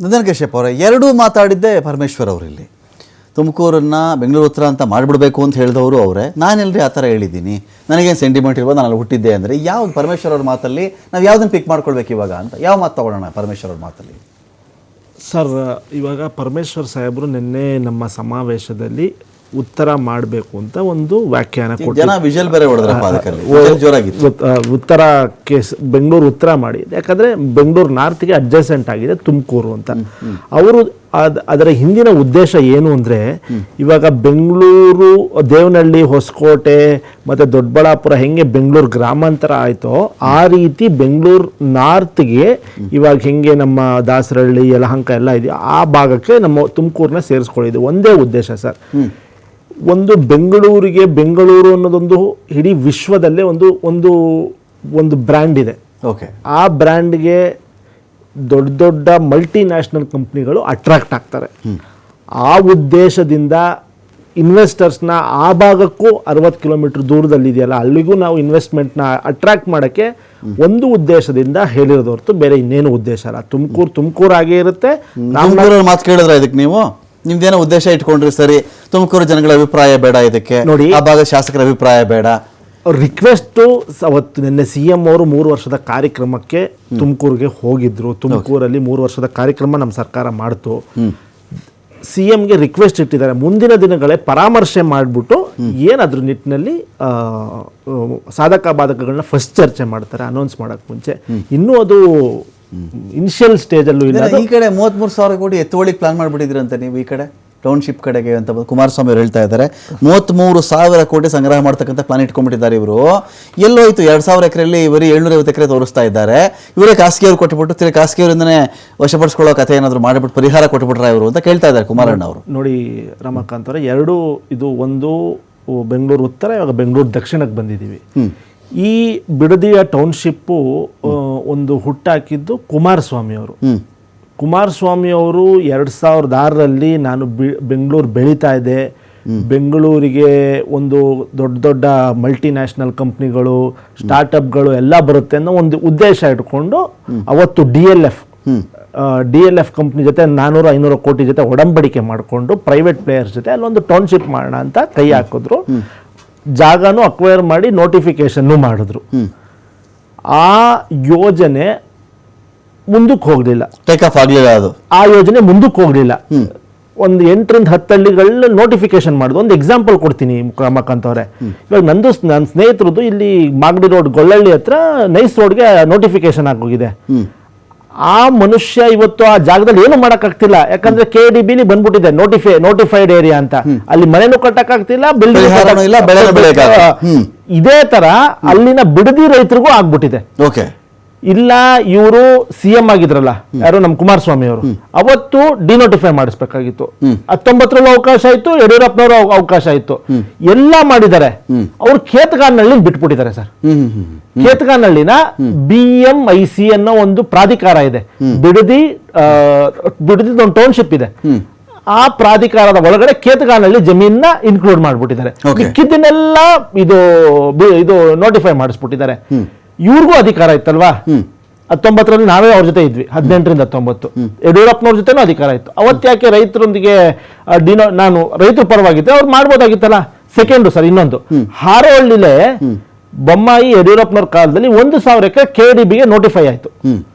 ನಂದನ್ ಕಶ್ಯಪ್ ಅವರೇ, ಎರಡೂ ಮಾತಾಡಿದ್ದೆ ಪರಮೇಶ್ವರ್ ಅವರಿಲ್ಲಿ. ತುಮಕೂರನ್ನು ಬೆಂಗಳೂರು ಉತ್ತರ ಅಂತ ಮಾಡಿಬಿಡಬೇಕು ಅಂತ ಹೇಳಿದವರು ಅವರೇ. ನಾನೆಲ್ಲರಿ ಆ ಥರ ಹೇಳಿದ್ದೀನಿ, ನನಗೇನು ಸೆಂಟಿಮೆಂಟ್ ಇರ್ಬೋದು, ನಾನು ಹುಟ್ಟಿದ್ದೆ ಅಂದರೆ ಯಾವ್ದು ಪರಮೇಶ್ವರ್ ಅವ್ರ ಮಾತಲ್ಲಿ ನಾವು ಯಾವುದನ್ನು ಪಿಕ್ ಮಾಡ್ಕೊಳ್ಬೇಕು ಇವಾಗ ಅಂತ? ಯಾವ ಮಾತು ತಗೊಳ್ಳೋಣ ಪರಮೇಶ್ವರ್ ಅವ್ರ ಮಾತಲ್ಲಿ? ಸರ್, ಇವಾಗ ಪರಮೇಶ್ವರ್ ಸಾಹೇಬರು ನಿನ್ನೆ ನಮ್ಮ ಸಮಾವೇಶದಲ್ಲಿ ಉತ್ತರ ಮಾಡಬೇಕು ಅಂತ ಒಂದು ವ್ಯಾಖ್ಯಾನ ಜನ ವಿಜುವಲ್ ಬೇರೆ ಹೊಡೆದ್ರಪ್ಪ, ಉತ್ತರ ಕೇಸ್ ಬೆಂಗಳೂರು ಉತ್ತರ ಮಾಡಿ, ಯಾಕಂದರೆ ಬೆಂಗಳೂರು ನಾರ್ತ್ಗೆ ಅಡ್ಜಸೆಂಟ್ ಆಗಿದೆ ತುಮಕೂರು ಅಂತ. ಅವರು ಅದರ ಹಿಂದಿನ ಉದ್ದೇಶ ಏನು ಅಂದರೆ, ಇವಾಗ ಬೆಂಗಳೂರು ದೇವನಹಳ್ಳಿ, ಹೊಸಕೋಟೆ ಮತ್ತು ದೊಡ್ಡಬಳ್ಳಾಪುರ ಹೆಂಗೆ ಬೆಂಗಳೂರು ಗ್ರಾಮಾಂತರ ಆಯಿತೋ ಆ ರೀತಿ ಬೆಂಗಳೂರು ನಾರ್ತ್ಗೆ ಇವಾಗ ಹೆಂಗೆ ನಮ್ಮ ದಾಸರಹಳ್ಳಿ, ಯಲಹಂಕ ಎಲ್ಲ ಇದೆಯೋ ಆ ಭಾಗಕ್ಕೆ ನಮ್ಮ ತುಮಕೂರನ್ನ ಸೇರಿಸ್ಕೊಳ್ಳಿದ್ದು ಒಂದೇ ಉದ್ದೇಶ ಸರ್. ಒಂದು ಬೆಂಗಳೂರಿಗೆ, ಬೆಂಗಳೂರು ಅನ್ನೋದೊಂದು ಇಡೀ ವಿಶ್ವದಲ್ಲೇ ಒಂದು ಒಂದು ಒಂದು ಬ್ರ್ಯಾಂಡ್ ಇದೆ. ಓಕೆ, ಆ ಬ್ರ್ಯಾಂಡ್ಗೆ ದೊಡ್ಡ ದೊಡ್ಡ ಮಲ್ಟಿನ್ಯಾಷನಲ್ ಕಂಪ್ನಿಗಳು ಅಟ್ರಾಕ್ಟ್ ಆಗ್ತಾರೆ. ಆ ಉದ್ದೇಶದಿಂದ ಇನ್ವೆಸ್ಟರ್ಸ್ನ ಆ ಭಾಗಕ್ಕೂ 60 ಕಿಲೋಮೀಟರ್ ದೂರದಲ್ಲಿದೆಯಲ್ಲ ಅಲ್ಲಿಗೂ ನಾವು ಇನ್ವೆಸ್ಟ್ಮೆಂಟ್ನ ಅಟ್ರಾಕ್ಟ್ ಮಾಡೋಕ್ಕೆ ಒಂದು ಉದ್ದೇಶದಿಂದ ಹೇಳಿರೋದು ಹೊರತು ಬೇರೆ ಇನ್ನೇನು ಉದ್ದೇಶ ಅಲ್ಲ. ತುಮಕೂರು ಆಗೇ ಇರುತ್ತೆ. ಮಾತು ಕೇಳಿದ್ರೆ ಇದಕ್ಕೆ ನೀವು ನಿಮ್ದೇನೋ ಉದ್ದೇಶ ಇಟ್ಕೊಂಡ್ರಿ ಸರಿ, ತುಮಕೂರು ಜನಗಳ ಅಭಿಪ್ರಾಯ ಬೇಡ, ಇದಕ್ಕೆ ನೋಡಿ ಆ ಭಾಗದ ಶಾಸಕರ ಅಭಿಪ್ರಾಯ ಬೇಡ. ರಿಕ್ವೆಸ್ಟು ಅವತ್ತು ನಿನ್ನೆ CM ಅವರು 3 ವರ್ಷದ ಕಾರ್ಯಕ್ರಮಕ್ಕೆ ತುಮಕೂರಿಗೆ ಹೋಗಿದ್ರು. ತುಮಕೂರಲ್ಲಿ 3 ವರ್ಷದ ಕಾರ್ಯಕ್ರಮ ನಮ್ಮ ಸರ್ಕಾರ ಮಾಡ್ತು. CMಗೆ ರಿಕ್ವೆಸ್ಟ್ ಇಟ್ಟಿದ್ದಾರೆ, ಮುಂದಿನ ದಿನಗಳೇ ಪರಾಮರ್ಶೆ ಮಾಡಿಬಿಟ್ಟು ಏನಾದರೂ ನಿಟ್ಟಿನಲ್ಲಿ ಸಾಧಕ ಬಾಧಕಗಳನ್ನ ಫಸ್ಟ್ ಚರ್ಚೆ ಮಾಡ್ತಾರೆ ಅನೌನ್ಸ್ ಮಾಡೋಕ್ಕೆ ಮುಂಚೆ. ಇನ್ನೂ ಅದು ಇನಿಷಿಯಲ್ ಸ್ಟೇಜಲ್ಲೂ ಇಲ್ಲ. ಈ ಕಡೆ 33,000 ಕೋಟಿ ಎತ್ತುವಳಿಗೆ ಪ್ಲಾನ್ ಮಾಡಿಬಿಟ್ಟಿದ್ರಿ ಅಂತ ನೀವು, ಈ ಕಡೆ ಟೌನ್ಶಿಪ್ ಕಡೆಗೆ ಅಂತ ಕುಮಾರಸ್ವಾಮಿ ಅವರು ಹೇಳ್ತಾ ಇದ್ದಾರೆ. 33,000 ಕೋಟಿ ಸಂಗ್ರಹ ಮಾಡ್ತಕ್ಕಂಥ ಪ್ಲಾನ್ ಇಟ್ಕೊಂಡ್ಬಿಟ್ಟಿದ್ದಾರೆ ಇವರು. ಎಲ್ಲೋಯ್ತು 2,000 ಎಕರೆಯಲ್ಲಿ ಬರೀ 750 ಎಕರೆ ತೋರಿಸ್ತಾ ಇದ್ದಾರೆ. ಇವರೇ ಖಾಸಗಿಯವರು ಕೊಟ್ಟುಬಿಟ್ಟು ಖಾಸಗಿಯವರಿಂದನೇ ವಶಪಡಿಸ್ಕೊಳ್ಳೋ ಕಥೆ ಏನಾದರೂ ಮಾಡಿಬಿಟ್ಟು ಪರಿಹಾರ ಕೊಟ್ಟುಬಿಟ್ರೆ ಇವರು ಅಂತ ಕೇಳ್ತಾ ಇದ್ದಾರೆ ಕುಮಾರಣ್ಣ ಅವರು. ನೋಡಿ ರಮಾಕಾಂತ್ ಅವರೇ, ಎರಡು ಇದು ಒಂದು ಬೆಂಗಳೂರು ಉತ್ತರ, ಇವಾಗ ಬೆಂಗಳೂರು ದಕ್ಷಿಣಕ್ಕೆ ಬಂದಿದ್ದೀವಿ. ಈ ಬಿಡದಿಯ ಟೌನ್ಶಿಪ್ಪು ಒಂದು ಹುಟ್ಟಾಕಿದ್ದು ಕುಮಾರಸ್ವಾಮಿ ಅವರು. ಕುಮಾರಸ್ವಾಮಿ ಅವರು 2006ರಲ್ಲಿ ನಾನು ಬೆಂಗಳೂರು ಬೆಳೀತಾ ಇದೆ, ಬೆಂಗಳೂರಿಗೆ ಒಂದು ದೊಡ್ಡ ದೊಡ್ಡ ಮಲ್ಟಿನ್ಯಾಷನಲ್ ಕಂಪ್ನಿಗಳು, ಸ್ಟಾರ್ಟಪ್ಗಳು ಎಲ್ಲ ಬರುತ್ತೆ ಅನ್ನೋ ಒಂದು ಉದ್ದೇಶ ಇಟ್ಕೊಂಡು ಅವತ್ತು DLF ಕಂಪ್ನಿ ಜೊತೆ 400-500 ಕೋಟಿ ಜೊತೆ ಒಡಂಬಡಿಕೆ ಮಾಡಿಕೊಂಡು ಪ್ರೈವೇಟ್ ಪ್ಲೇಯರ್ಸ್ ಜೊತೆ ಅಲ್ಲೊಂದು ಟೌನ್ಶಿಪ್ ಮಾಡೋಣ ಅಂತ ಕೈ ಹಾಕಿದ್ರು. ಜಾಗನೂ ಅಕ್ವೈರ್ ಮಾಡಿ ನೋಟಿಫಿಕೇಶನ್ನು ಮಾಡಿದ್ರು. ಆ ಯೋಜನೆ ಮುಂದಕ್ಕೆ ಹೋಗಲಿಲ್ಲ, ಟೇಕ್ ಆಫ್ ಆಗಲಿಲ್ಲ. ಅದು ಆ ಯೋಜನೆ ಮುಂದಕ್ಕೆ ಹೋಗಲಿಲ್ಲ. ಒಂದು 8ರಿಂದ 10 ಹಳ್ಳಿಗಳಲ್ಲಿ ನೋಟಿಫಿಕೇಶನ್ ಮಾಡೋದು. ಒಂದು ಎಕ್ಸಾಂಪಲ್ ಕೊಡ್ತೀನಿ ರಮಾಕಾಂತ್ ಅವರೇ. ಇವಾಗ ನನ್ನ ಸ್ನೇಹಿತರದ್ದು ಇಲ್ಲಿ ಮಾಗಡಿ ರೋಡ್ ಗೊಳ್ಳಳ್ಳಿ ಹತ್ರ ನೈಸ್ ರೋಡ್ಗೆ ನೋಟಿಫಿಕೇಶನ್ ಆಗೋಗಿದೆ. ಆ ಮನುಷ್ಯ ಇವತ್ತು ಆ ಜಾಗದಲ್ಲಿ ಏನು ಮಾಡೋಕ್ಕಾಗ್ತಿಲ್ಲ, ಯಾಕಂದ್ರೆ KDBಲಿ ಬಂದ್ಬಿಟ್ಟಿದೆ ನೋಟಿಫೈಡ್ ಏರಿಯಾ ಅಂತ. ಅಲ್ಲಿ ಮನೆನೂ ಕಟ್ಟಕ್ಕಾಗ್ತಿಲ್ಲ, ಬಿಲ್ಡಿಂಗ್. ಇದೇ ತರ ಅಲ್ಲಿನ ಬಿಡದಿ ರೈತರಿಗೂ ಆಗ್ಬಿಟ್ಟಿದೆ. ಓಕೆ, ಇಲ್ಲ ಇವರು CM ಆಗಿದ್ರಲ್ಲ ಯಾರು, ನಮ್ಮ ಕುಮಾರಸ್ವಾಮಿ ಅವರು, ಅವತ್ತು ಡಿನೋಟಿಫೈ ಮಾಡಿಸ್ಬೇಕಾಗಿತ್ತು. 19ರಲ್ಲಿ ಅವಕಾಶ ಆಯ್ತು, ಯಡಿಯೂರಪ್ಪನವರು ಅವಕಾಶ ಆಯ್ತು, ಎಲ್ಲ ಮಾಡಿದ್ದಾರೆ. ಅವ್ರು ಖೇತಗಾನಹಳ್ಳಿ ಬಿಟ್ಬಿಟ್ಟಿದ್ದಾರೆ ಸರ್. ಖೇತಗಾನಹಳ್ಳಿನ BMIC ಅನ್ನೋ ಒಂದು ಪ್ರಾಧಿಕಾರ ಇದೆ, ಬಿಡದಿ ಒಂದು ಟೌನ್ಶಿಪ್ ಇದೆ. ಆ ಪ್ರಾಧಿಕಾರದ ಒಳಗಡೆ ಖೇತಗಾನಹಳ್ಳಿ ಜಮೀನ ಇನ್ಕ್ಲೂಡ್ ಮಾಡ್ಬಿಟ್ಟಿದ್ದಾರೆ. ಮಿಕ್ಕಿದ್ದನ್ನೆಲ್ಲ ಇದು ನೋಟಿಫೈ ಮಾಡಿಸ್ಬಿಟ್ಟಿದ್ದಾರೆ. ಇವ್ರಿಗೂ ಅಧಿಕಾರ ಇತ್ತಲ್ವಾ? 19ರಲ್ಲಿ ನಾವೇ ಅವ್ರ ಜೊತೆ ಇದ್ವಿ, 18ರಿಂದ 19. ಯಡಿಯೂರಪ್ಪನವ್ರ ಜೊತೆನೂ ಅಧಿಕಾರ ಇತ್ತು. ಅವತ್ತು ಯಾಕೆ ರೈತರೊಂದಿಗೆ ನಾನು ರೈತರ ಪರವಾಗಿದ್ದೆ, ಅವ್ರು ಮಾಡ್ಬೋದಾಗಿತ್ತಲ್ಲ. ಸೆಕೆಂಡು ಸರ್, ಇನ್ನೊಂದು ಹಾರೋಹಳ್ಳಿಲೇ ಬೊಮ್ಮಾಯಿ ಯಡಿಯೂರಪ್ಪನವ್ರ ಕಾಲದಲ್ಲಿ 1,000 ಎಕರೆ KDBಗೆ ನೋಟಿಫೈ ಆಯ್ತು.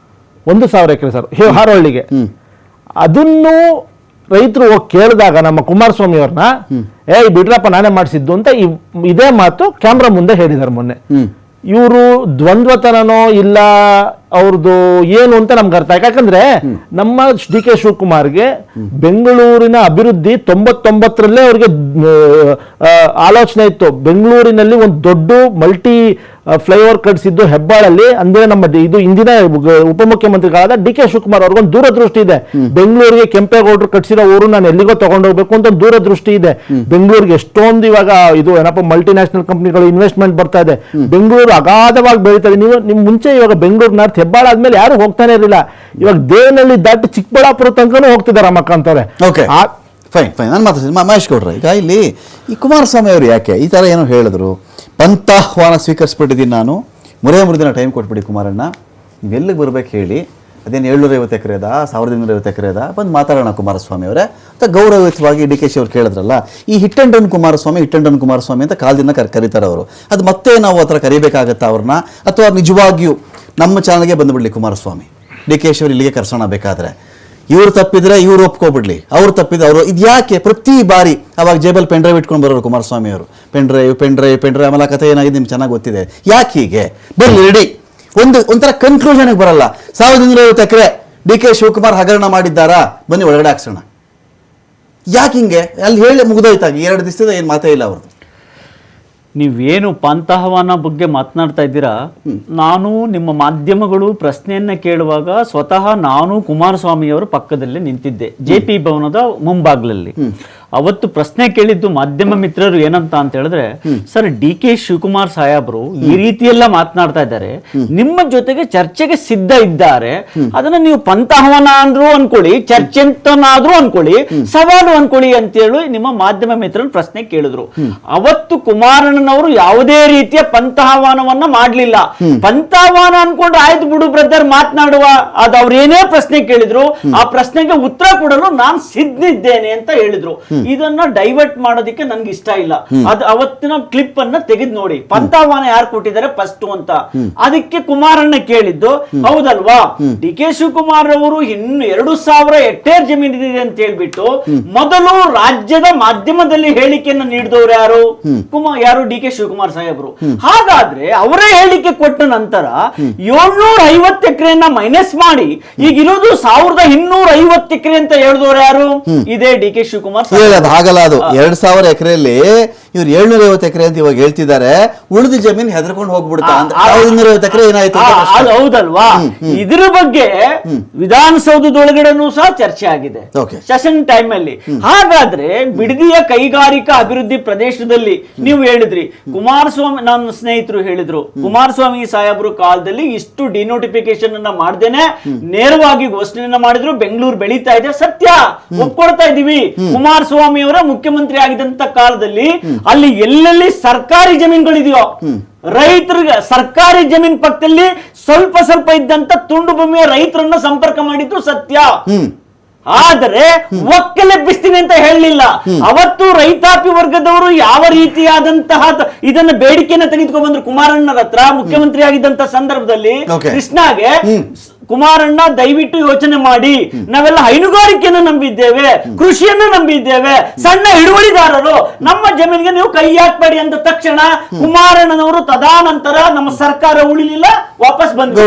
1,000 ಎಕರೆ ಸರ್ ಹಾರೋಹಳ್ಳಿಗೆ. ಅದನ್ನು ರೈತರು ಹೋಗಿ ಕೇಳಿದಾಗ ನಮ್ಮ ಕುಮಾರಸ್ವಾಮಿ ಅವ್ರನ್ನ ಬಿಡ್ರಪ್ಪ ನಾನೇ ಮಾಡಿಸಿದ್ದು ಅಂತ ಇದೇ ಮಾತು ಕ್ಯಾಮ್ರಾ ಮುಂದೆ ಹೇಳಿದ್ದಾರೆ ಮೊನ್ನೆ. ಇವರು ದ್ವಂದ್ವತನನೋ ಇಲ್ಲ ಅವ್ರದ್ದು ಏನು ಅಂತ ನಮ್ಗೆ ಅರ್ಥ ಆಯ್ತು. ಯಾಕಂದ್ರೆ ನಮ್ಮ DK ಶಿವಕುಮಾರ್ಗೆ ಬೆಂಗಳೂರಿನ ಅಭಿವೃದ್ಧಿ 99ರಲ್ಲೇ ಅವ್ರಿಗೆ ಆಲೋಚನೆ ಇತ್ತು. ಬೆಂಗಳೂರಿನಲ್ಲಿ ಒಂದು ದೊಡ್ಡ ಮಲ್ಟಿ ಫ್ಲೈಓವರ್ ಕಟ್ಸಿದ್ದು ಹೆಬ್ಬಾಳಲ್ಲಿ. ಅಂದ್ರೆ ನಮ್ಮ ಇದು ಇಂದಿನ ಉಪಮುಖ್ಯಮಂತ್ರಿಗಳಾದ DK ಶಿವಕುಮಾರ್ ಅವ್ರಿಗೊಂದು ದೂರದೃಷ್ಟಿ ಇದೆ. ಬೆಂಗಳೂರಿಗೆ ಕೆಂಪೇಗೌಡರು ಕಟ್ಸಿರೋ ಊರು ನಾನು ಎಲ್ಲಿಗೋ ತಗೊಂಡೋಗ್ಬೇಕು ಅಂತ ಒಂದು ದೂರದೃಷ್ಟಿ ಇದೆ. ಬೆಂಗಳೂರಿಗೆ ಎಷ್ಟೊಂದು ಇವಾಗ ಇದು ಏನಪ್ಪ ಮಲ್ಟಿನ್ಯಾಷನಲ್ ಕಂಪ್ನಿಗಳು ಇನ್ವೆಸ್ಟ್ಮೆಂಟ್ ಬರ್ತಾ ಇದೆ. ಬೆಂಗಳೂರು ಅಗಾಧವಾಗಿ ಬೆಳೀತಾ ಇದೆ. ನಿಮ್ ಮುಂಚೆ ಇವಾಗ ಬೆಂಗಳೂರು ನಾರ್ತ್ ಹೆಬ್ಬಾಳ ಆದ್ಮೇಲೆ ಯಾರು ಹೋಗ್ತಾನೆ ಇರಲಿಲ್ಲ. ಇವಾಗ ದೇವನಹಳ್ಳಿ ದಾಟಿ ಚಿಕ್ಕಬಳ್ಳಾಪುರ ತನಕನೂ ಹೋಗ್ತಿದ್ದಾರೆ ರಮಾಕಾಂತ್ ಅವರೇ. ಫೈನ್ ನಾನು ಮಾತಾಡ್ತೀನಿ ಮಹೇಶ್ ಗೌಡ್ರ. ಈಗ ಇಲ್ಲಿ ಈ ಕುಮಾರಸ್ವಾಮಿ ಅವರು ಯಾಕೆ ಈ ಥರ ಏನೋ ಹೇಳಿದ್ರು, ಪಂಥಾಹ್ವಾನ ಸ್ವೀಕರಿಸ್ಬಿಟ್ಟಿದ್ದೀನಿ ನಾನು, ಮುರಿದಿನ ಟೈಮ್ ಕೊಟ್ಬಿಡಿ ಕುಮಾರಣ್ಣ, ನೀವೆಲ್ಲಿಗೆ ಬರ್ಬೇಕು ಹೇಳಿ, ಅದೇನು 750 ಎಕರೆದ 1250 ಎಕರೆದ ಬಂದು ಮಾತಾಡೋಣ ಕುಮಾರಸ್ವಾಮಿ ಅವರೇ ಅಂತ ಗೌರವಯುತವಾಗಿ ಡಿ ಕೆ ಶಿ ಅವ್ರು ಕೇಳಿದ್ರಲ್ಲ. ಈ ಹಿಟ್ ಅಂಡ್ ರನ್ ಕುಮಾರಸ್ವಾಮಿ ಅಂತ ಕಾಲದಿಂದ ಕರೀತಾರೆ ಅವರು. ಅದು ಮತ್ತೆ ನಾವು ಆ ಥರ ಕರಿಬೇಕಾಗತ್ತಾ ಅವ್ರನ್ನ, ಅಥವಾ ನಿಜವಾಗಿಯೂ ನಮ್ಮ ಚಾನಲ್ಗೆ ಬಂದುಬಿಡ್ಲಿ ಕುಮಾರಸ್ವಾಮಿ, ಡಿ ಕೆ ಶಿ ಅವ್ರು ಇಲ್ಲಿಗೆ ಕರ್ಸೋಣ ಬೇಕಾದ್ರೆ? ಇವ್ರು ತಪ್ಪಿದ್ರೆ ಇವ್ರು ಒಪ್ಕೊಬಿಡ್ಲಿ, ಅವ್ರು ತಪ್ಪಿದ್ರೆ ಅವರು. ಇದು ಯಾಕೆ ಪ್ರತಿ ಬಾರಿ ಅವಾಗ ಜೇಬಲ್ ಪೆನ್ ಡ್ರೈವ್ ಇಟ್ಕೊಂಡು ಬರೋರು ಕುಮಾರಸ್ವಾಮಿ ಅವರು? ಪೆನ್ ಡ್ರೈವ್ ಆಮೇಲೆ ಕಥೆ ಏನಾಗಿದೆ ನಿಮ್ಗೆ ಚೆನ್ನಾಗಿ ಗೊತ್ತಿದೆ. ಯಾಕೆ ಹೀಗೆ? ಬರಲಿ ರೆಡಿ, ಒಂಥರ ಕನ್ಕ್ಲೂಷನ್ಗೆ ಬರಲ್ಲ. 1250 ಎಕರೆ ಡಿ ಕೆ ಶಿವಕುಮಾರ್ ಹಗರಣ ಮಾಡಿದ್ದಾರಾ, ಬನ್ನಿ ಒಳಗಡೆ ಹಾಕ್ಸೋಣ. ಯಾಕೆ ಹಿಂಗೆ? ಅಲ್ಲಿ ಹೇಳಿ ಮುಗಿದೋಯ್ತಾಗಿ 2 ದಿವಸದ ಏನು ಮಾತೇ ಇಲ್ಲ ಅವ್ರದ್ದು. ನೀವೇನು ಪಂಥಾಹ್ವಾನ ಬಗ್ಗೆ ಮಾತನಾಡ್ತಾ ಇದ್ದೀರಾ, ನಾನು ನಿಮ್ಮ ಮಾಧ್ಯಮಗಳು ಪ್ರಶ್ನೆಯನ್ನ ಕೇಳುವಾಗ ಸ್ವತಃ ನಾನು ಕುಮಾರಸ್ವಾಮಿಯವರ ಪಕ್ಕದಲ್ಲೇ ನಿಂತಿದ್ದೆ, JP ಭವನದ ಮುಂಭಾಗ್ಲಲ್ಲಿ. ಅವತ್ತು ಪ್ರಶ್ನೆ ಕೇಳಿದ್ದು ಮಾಧ್ಯಮ ಮಿತ್ರರು ಏನಂತ ಅಂತ ಹೇಳಿದ್ರೆ, ಸರ್ DK ಶಿವಕುಮಾರ್ ಸಾಹೇಬರು ಈ ರೀತಿಯೆಲ್ಲ ಮಾತನಾಡ್ತಾ ಇದ್ದಾರೆ, ನಿಮ್ಮ ಜೊತೆಗೆ ಚರ್ಚೆಗೆ ಸಿದ್ಧ ಇದ್ದಾರೆ, ಅದನ್ನ ನೀವು ಪಂಥಾಹ್ವಾನ ಅಂದ್ರೂ ಅನ್ಕೊಳ್ಳಿ, ಚರ್ಚೆ ಅಂತನಾದ್ರೂ ಅನ್ಕೊಳ್ಳಿ, ಸವಾಲು ಅನ್ಕೊಳ್ಳಿ ಅಂತೇಳಿ ನಿಮ್ಮ ಮಾಧ್ಯಮ ಮಿತ್ರರು ಪ್ರಶ್ನೆ ಕೇಳಿದ್ರು. ಅವತ್ತು ಕುಮಾರಣ್ಣನವರು ಯಾವುದೇ ರೀತಿಯ ಪಂಥಾಹ್ವಾನವನ್ನ ಮಾಡ್ಲಿಲ್ಲ. ಪಂಥಾಹ್ವಾನ ಅನ್ಕೊಂಡು ಆಯ್ತು ಬಿಡು ಬ್ರದರ್ ಮಾತನಾಡುವ, ಅದು ಅವ್ರು ಏನೇ ಪ್ರಶ್ನೆ ಕೇಳಿದ್ರು ಆ ಪ್ರಶ್ನೆಗೆ ಉತ್ತರ ಕೊಡಲು ನಾನು ಸಿದ್ಧಿದ್ದೇನೆ ಅಂತ ಹೇಳಿದ್ರು. ಇದನ್ನ ಡೈವರ್ಟ್ ಮಾಡೋದಕ್ಕೆ ನನ್ಗೆ ಇಷ್ಟ ಇಲ್ಲ. ಅದು ಅವತ್ತಿನ ಕ್ಲಿಪ್ ಅನ್ನ ತೆಗೆದು ನೋಡಿ, ಪಂಥಾಹ್ವಾನ ಯಾರು ಕೊಟ್ಟಿದ್ದಾರೆ ಫಸ್ಟ್ ಅಂತ. ಅದಕ್ಕೆ ಕುಮಾರಣ್ಣ ಕೇಳಿದ್ದು ಹೌದಲ್ವಾ, DK ಶಿವಕುಮಾರ್ ಅವರು ಇನ್ನು 2000 ಹೆಕ್ಟೇರ್ ಜಮೀನಿದೆ ಅಂತ ಹೇಳ್ಬಿಟ್ಟು ಮೊದಲು ರಾಜ್ಯದ ಮಾಧ್ಯಮದಲ್ಲಿ ಹೇಳಿಕೆಯನ್ನು ನೀಡಿದವರು ಯಾರು DK ಶಿವಕುಮಾರ್ ಸಾಹೇಬರು. ಹಾಗಾದ್ರೆ ಅವರೇ ಹೇಳಿಕೆ ಕೊಟ್ಟ ನಂತರ 750 ಎಕರೆಯನ್ನ ಮೈನಸ್ ಮಾಡಿ ಈಗ ಇರೋದು 1250 ಎಕರೆ ಅಂತ ಹೇಳಿದವರು ಯಾರು? ಇದೇ DK ಶಿವಕುಮಾರ್. ಅದು ಹಾಗಲ್ಲ, ಅದು 2000 ಎಕರೆಯಲ್ಲಿ ಇವ್ರು 750 ಎಕರೆ ಅಂತ ಇವಾಗ ಹೇಳ್ತಿದ್ದಾರೆ. ಉಳಿದ ಜಮೀನು ಹೆದರ್ಕೊಂಡು ಹೋಗ್ಬಿಡ್ತಾ ಅಂತ. 1250 ಎಕರೆ ಏನಾಯ್ತು? ಅದು ಹೌದಲ್ವಾ? ಇದ್ರ ಬಗ್ಗೆ ವಿಧಾನಸೌಧದೊಳಗಡೆನೂ ಸಹ ಚರ್ಚೆ ಆಗಿದೆ ಸೆಷನ್ ಟೈಮ್ ಅಲ್ಲಿ. ಹಾಗಾದ್ರೆ ಬಿಡದಿಯ ಕೈಗಾರಿಕಾ ಅಭಿವೃದ್ಧಿ ಪ್ರದೇಶದಲ್ಲಿ ನೀವು ಹೇಳಿದ್ರಿ, ಕುಮಾರಸ್ವಾಮಿ ನನ್ನ ಸ್ನೇಹಿತರು ಹೇಳಿದ್ರು, ಕುಮಾರಸ್ವಾಮಿ ಸಾಹೇಬರು ಕಾಲದಲ್ಲಿ ಇಷ್ಟು ಡಿನೋಟಿಫಿಕೇಶನ್ ಅನ್ನ ಮಾಡ್ದೇನೆ ನೇರವಾಗಿ ಘೋಷಣೆಯನ್ನ ಮಾಡಿದ್ರು. ಬೆಂಗಳೂರು ಬೆಳೀತಾ ಇದೆ, ಸತ್ಯ ಒಪ್ಕೊಳ್ತಾ ಇದೀವಿ. ಕುಮಾರಸ್ವಾಮಿ ಅವರ ಮುಖ್ಯಮಂತ್ರಿ ಆಗಿದ್ದಂತ ಕಾಲದಲ್ಲಿ ಅಲ್ಲಿ ಎಲ್ಲೆಲ್ಲಿ ಸರ್ಕಾರಿ ಜಮೀನುಗಳಿದೆಯೋ, ರೈತರಿಗೆ ಸರ್ಕಾರಿ ಜಮೀನ್ ಪಕ್ಕದಲ್ಲಿ ಸ್ವಲ್ಪ ಇದ್ದಂತ ತುಂಡು ಭೂಮಿಯ ರೈತರನ್ನ ಸಂಪರ್ಕ ಮಾಡಿದ್ದು ಸತ್ಯ. ಆದರೆ ಒಕ್ಕಲೆಬ್ಬಿಸ್ತೀನಿ ಅಂತ ಹೇಳಲಿಲ್ಲ. ಅವತ್ತು ರೈತಾಪಿ ವರ್ಗದವರು ಯಾವ ರೀತಿಯಾದಂತಹ ಇದನ್ನ ಬೇಡಿಕೆಯನ್ನ ತೆಗೆದುಕೊಂಡು ಬಂದ್ರು ಕುಮಾರಣ್ಣರ ಹತ್ರ. ಮುಖ್ಯಮಂತ್ರಿ ಆಗಿದ್ದಂತ ಸಂದರ್ಭದಲ್ಲಿ ಕೃಷ್ಣಾಗೆ ಕುಮಾರಣ್ಣ ದಯವಿಟ್ಟು ಯೋಚನೆ ಮಾಡಿ, ನಾವೆಲ್ಲ ಹೈನುಗಾರಿಕೆಯನ್ನು ನಂಬಿದ್ದೇವೆ, ಕೃಷಿಯನ್ನು ನಂಬಿದ್ದೇವೆ, ಸಣ್ಣ ಹಿಡುವಳಿದಾರರು, ನಮ್ಮ ಜಮೀನಿಗೆ ನೀವು ಕೈ ಹಾಕ್ಬೇಡಿ ಅಂದ ತಕ್ಷಣ ಕುಮಾರಣ್ಣನವರು ತದಾನಂತರ ನಮ್ಮ ಸರ್ಕಾರ ಉಳಿಲಿಲ್ಲ, ವಾಪಸ್ ಬಂದ್ರು.